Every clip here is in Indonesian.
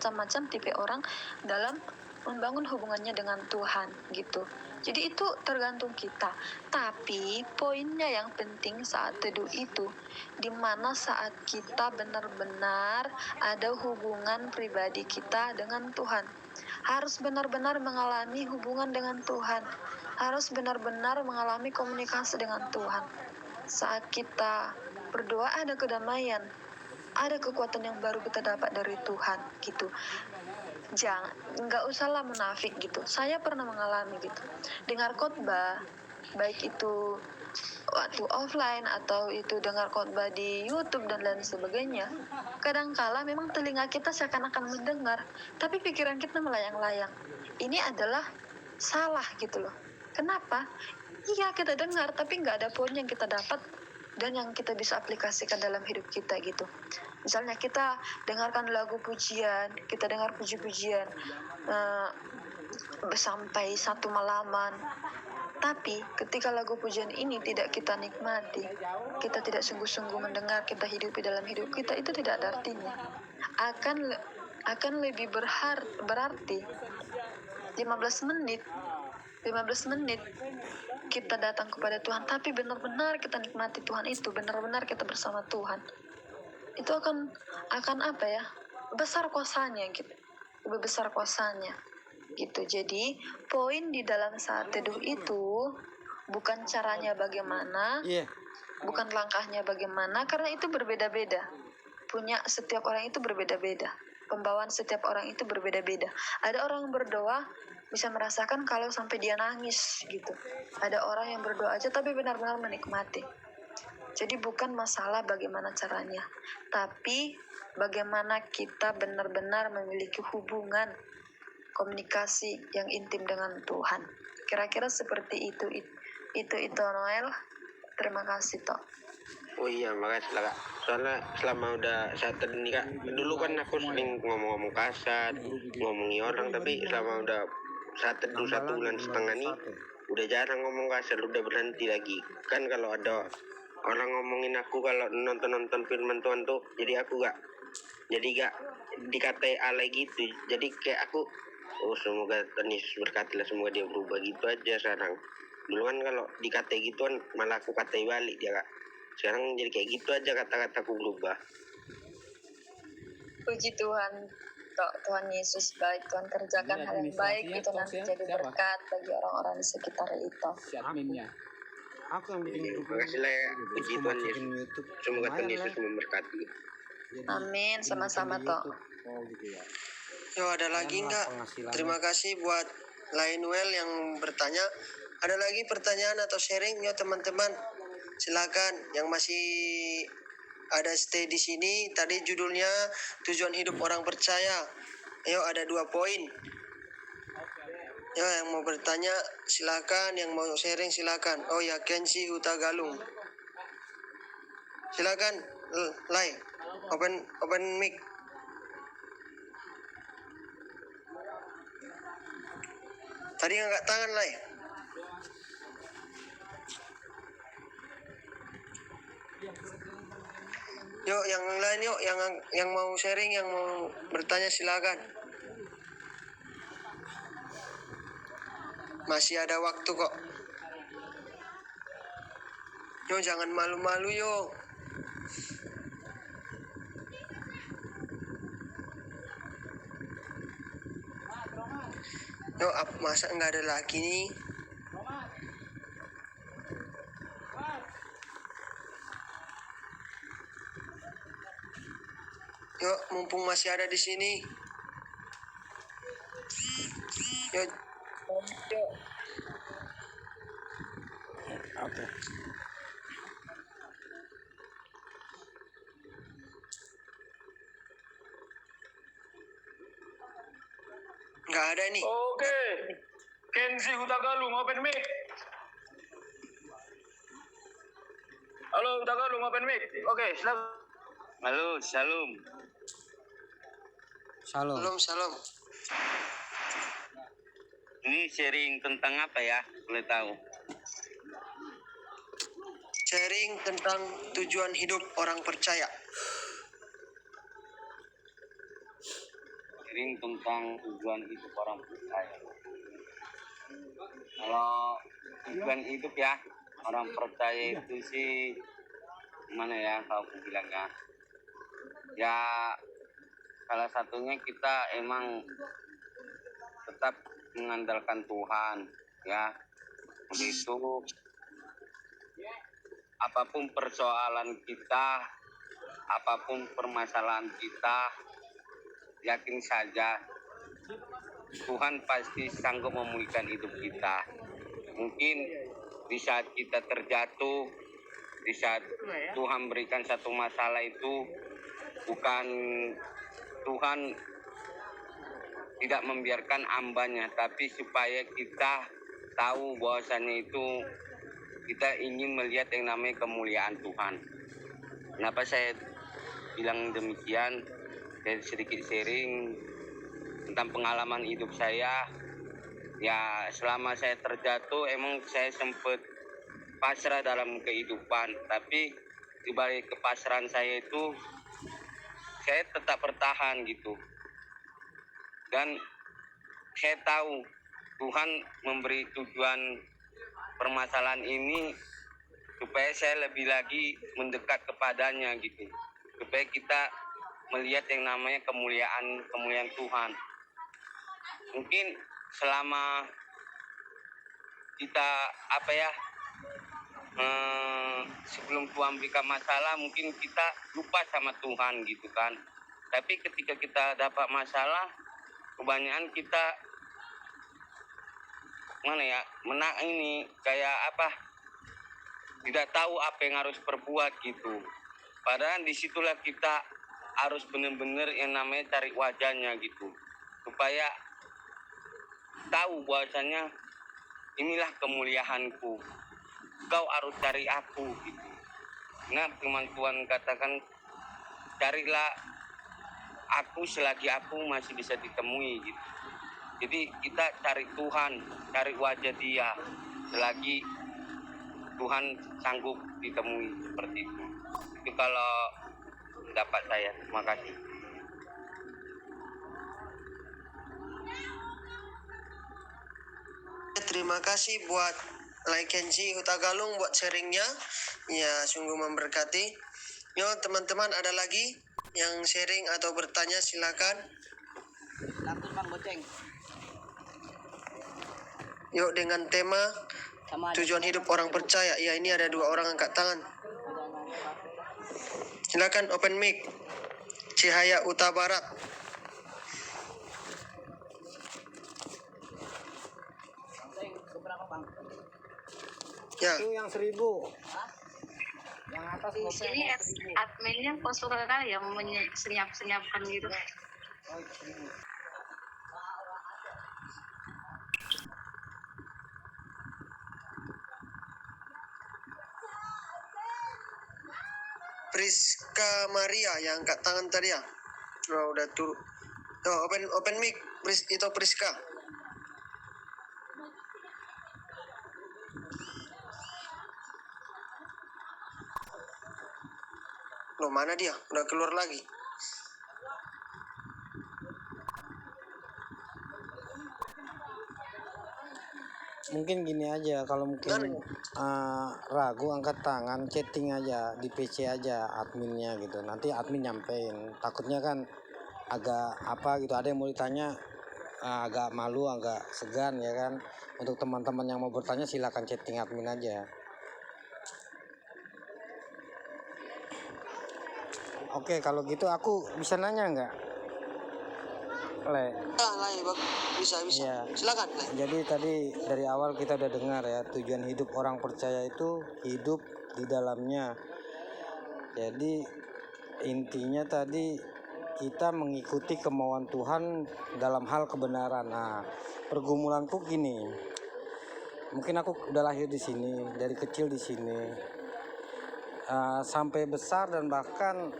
macam-macam tipe orang dalam membangun hubungannya dengan Tuhan gitu. Jadi itu tergantung kita. Tapi poinnya yang penting saat teduh itu, dimana saat kita benar-benar ada hubungan pribadi kita dengan Tuhan. Harus benar-benar mengalami hubungan dengan Tuhan. Harus benar-benar mengalami komunikasi dengan Tuhan. Saat kita berdoa ada kedamaian, ada kekuatan yang baru kita dapat dari Tuhan gitu. Jangan, nggak usahlah munafik gitu. Saya pernah mengalami gitu. Dengar khotbah, baik itu waktu offline atau itu dengar khotbah di YouTube dan lain sebagainya. Kadangkala memang telinga kita seakan-akan mendengar, tapi pikiran kita melayang-layang. Ini adalah salah gitu loh. Kenapa? Iya kita dengar, tapi nggak ada poin yang kita dapat dan yang kita bisa aplikasikan dalam hidup kita gitu. Misalnya kita dengarkan lagu pujian, kita dengar puji-pujian sampai satu malaman, tapi ketika lagu pujian ini tidak kita nikmati, kita tidak sungguh-sungguh mendengar, kita hidupi dalam hidup kita, itu tidak ada artinya. Akan lebih berarti 15 menit kita datang kepada Tuhan, tapi benar-benar kita nikmati Tuhan itu, benar-benar kita bersama Tuhan. Itu akan apa ya? Besar kuasanya gitu. Lebih besar kuasanya gitu. Jadi, poin di dalam saat teduh itu bukan caranya bagaimana, bukan langkahnya bagaimana, karena itu berbeda-beda. Punya setiap orang itu berbeda-beda. Pembawaan setiap orang itu berbeda-beda. Ada orang yang berdoa bisa merasakan kalau sampai dia nangis gitu. Ada orang yang berdoa aja tapi benar-benar menikmati. Jadi bukan masalah bagaimana caranya, tapi bagaimana kita benar-benar memiliki hubungan komunikasi yang intim dengan Tuhan. Kira-kira seperti itu Noel. Terima kasih Tok. Oh iya, makasih lah Kak. Soalnya selama udah saat ini Kak, dulu kan aku sering ngomong-ngomong kasar, ngomongi orang, tapi selama udah saat teduh 1,5 bulan nih, udah jarang ngomong kasar, udah berhenti lagi. Kan kalau ada orang ngomongin aku kalau nonton firman Tuhan tuh, jadi aku gak dikatai alay gitu. Jadi kayak aku, semoga Tuhan Yesus berkati lah, semoga dia berubah gitu aja sekarang. Dulu kan kalau dikatai gituan malah aku katai balik dia Kak. Sekarang jadi kayak gitu aja, kata-kataku berubah. Puji Tuhan, Tuhan Yesus baik, Tuhan kerjakan hal yang baik itu nanti jadi berkat bagi orang-orang di sekitar itu. Adminnya. Aku yang bikin Terima kasih lah ya, puji Tuhan Yesus. Semoga Tuhan Yesus memberkati. Amin, sama-sama Tok. Oh gitu ya. Yo, ada lagi nggak? Terima kasih buat Lionel yang bertanya. Ada lagi pertanyaan atau sharing ya teman-teman? Silakan yang masih ada stay di sini. Tadi judulnya tujuan hidup orang percaya. Ayo, ada 2 poin. Ya, yang mau bertanya silakan, yang mau sharing silakan. Oh ya, Kenzi Hutagalung. Silakan, Lai. Open mic. Tadi angkat tangan, Lai. Yuk, yang lain yuk, yang mau sharing, yang mau bertanya silakan. Masih ada waktu kok. Yuk, jangan malu-malu yuk. Yuk, masa nggak ada lagi nih? Yuk, mumpung masih ada di sini. Yuk. Oke. Nggak ada nih. Oke. Kenzi Hutagalung, open mic. Halo Hutagalung, open mic. Oke, silakan. Halo, Shalom. Shalom. Ini sharing tentang apa ya? Boleh tahu? Sharing tentang tujuan hidup orang percaya. sharing tentang tujuan hidup orang percaya. Kalau tujuan hidup ya, orang percaya itu sih gimana ya kalau aku bilangnya, ya salah satunya kita emang tetap mengandalkan Tuhan ya. Begitu apapun persoalan kita, apapun permasalahan kita, yakin saja Tuhan pasti sanggup memulihkan hidup kita. Mungkin di saat kita terjatuh, di saat Tuhan berikan satu masalah itu, bukan Tuhan tidak membiarkan hambanya, tapi supaya kita tahu bahwasannya itu kita ingin melihat yang namanya kemuliaan Tuhan. Kenapa saya bilang demikian? Saya sedikit sharing tentang pengalaman hidup saya. Ya selama saya terjatuh emang saya sempat pasrah dalam kehidupan, tapi di balik kepasrahan saya itu saya tetap bertahan gitu. Dan saya tahu Tuhan memberi tujuan permasalahan ini supaya saya lebih lagi mendekat kepadanya gitu, supaya kita melihat yang namanya kemuliaan Tuhan. Mungkin selama kita sebelum Tuhan berikan masalah mungkin kita lupa sama Tuhan gitu kan, tapi ketika kita dapat masalah kebanyakan kita tidak tahu apa yang harus perbuat gitu. Padahal disitulah kita harus benar-benar yang namanya cari wajahnya gitu, supaya tahu bahwasanya inilah kemuliaanku, kau harus cari aku gitu. Nah firman Tuhan katakan, carilah aku selagi aku masih bisa ditemui gitu. Jadi kita cari Tuhan, cari wajah Dia selagi Tuhan sanggup ditemui, seperti itu. Itu kalau pendapat saya. Terima kasih. Terima kasih buat Kenji Hutagalung buat sharingnya. Ya sungguh memberkati. Yo teman-teman, ada lagi yang sharing atau bertanya silakan. Yuk dengan tema tujuan hidup orang percaya. Ya ini ada 2 orang angkat tangan. Silakan open mic. Cihaya Uta Barat. Ya. Itu yang 1.000. Yang atas Di sini adminnya kok suka kali ya senyap-senyapkan gitu. Priska Maria yang angkat tangan tadi ya. Oh, udah turun. Oh, open mic itu Priska. Loh, mana dia? Udah keluar lagi. Mungkin gini aja, kalau mungkin ragu angkat tangan, chatting aja di PC aja adminnya gitu. Nanti admin nyampein. Takutnya kan agak gitu, ada yang mau ditanya agak malu, agak segan ya kan. Untuk teman-teman yang mau bertanya silakan chatting admin aja. Oke, kalau gitu aku bisa nanya nggak? Le. Bisa. Ya. Silakan, Le. Jadi tadi dari awal kita udah dengar ya, tujuan hidup orang percaya itu hidup di dalamnya. Jadi intinya tadi kita mengikuti kemauan Tuhan dalam hal kebenaran. Nah, pergumulanku gini. Mungkin aku udah lahir di sini, dari kecil di sini. Sampai besar dan bahkan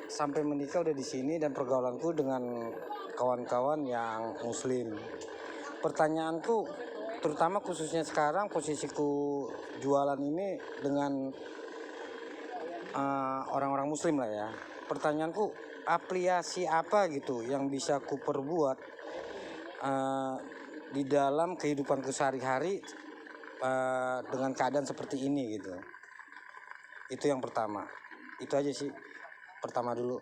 sampai menikah udah di sini, dan pergaulanku dengan kawan-kawan yang muslim. Pertanyaanku terutama khususnya sekarang posisiku jualan ini dengan orang-orang muslim lah ya. Pertanyaanku, aplikasi apa gitu yang bisa ku perbuat di dalam kehidupanku sehari-hari dengan keadaan seperti ini gitu. Itu yang pertama. Itu aja sih pertama dulu.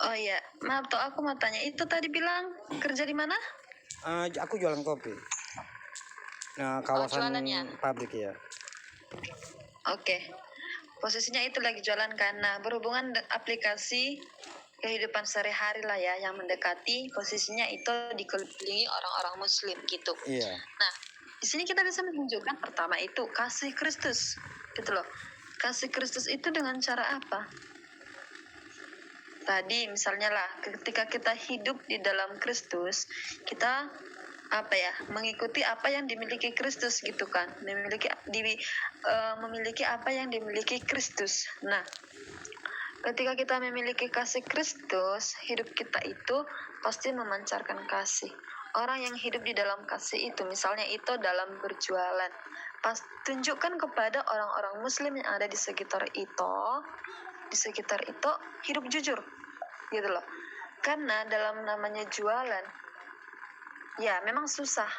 Oh iya, maaf toh aku mau tanya, itu tadi bilang kerja di mana? Aku jualan kopi. Nah, kawasan jualannya. pabrik ya. Oke, posisinya itu lagi jualan karena berhubungan aplikasi kehidupan sehari-hari lah ya, yang mendekati posisinya itu dikelilingi orang-orang Muslim gitu. Iya. Nah, di sini kita bisa menunjukkan pertama itu kasih Kristus, gitu loh. Kasih Kristus itu dengan cara apa? Tadi misalnya lah, ketika kita hidup di dalam Kristus, kita mengikuti apa yang dimiliki Kristus gitu kan, memiliki apa yang dimiliki Kristus. Nah, ketika kita memiliki kasih Kristus, hidup kita itu pasti memancarkan kasih. Orang yang hidup di dalam kasih itu, misalnya itu dalam berjualan, tunjukkan kepada orang-orang Muslim yang ada di sekitar itu hidup jujur gitu loh. Karena dalam namanya jualan, ya memang susah,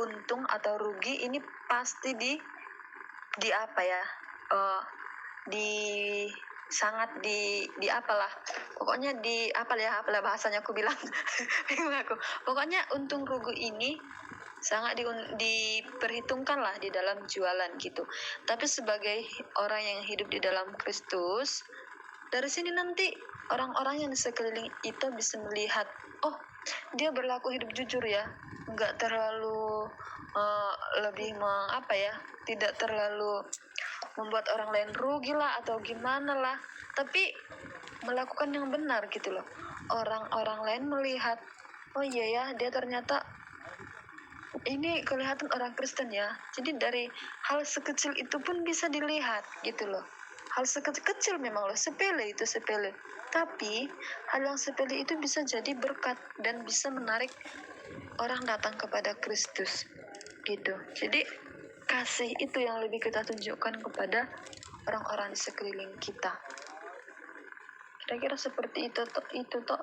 untung atau rugi ini pasti di apalah, pokoknya apalah bahasanya aku bilang bingung aku. Pokoknya untung rugi ini sangat diperhitungkan lah di dalam jualan gitu. Tapi sebagai orang yang hidup di dalam Kristus, dari sini nanti orang-orang yang di sekeliling itu bisa melihat, oh dia berlaku hidup jujur ya, nggak terlalu tidak terlalu membuat orang lain rugi lah atau gimana lah, tapi melakukan yang benar gitu loh. Orang-orang lain melihat, oh iya ya, dia ternyata ini kelihatan orang Kristen ya. Jadi dari hal sekecil itu pun bisa dilihat gitu loh. Hal sekecil memang loh, sepele, tapi hal yang sepele itu bisa jadi berkat dan bisa menarik orang datang kepada Kristus gitu. Jadi kasih itu yang lebih kita tunjukkan kepada orang-orang di sekeliling kita. Kira-kira seperti itu toh.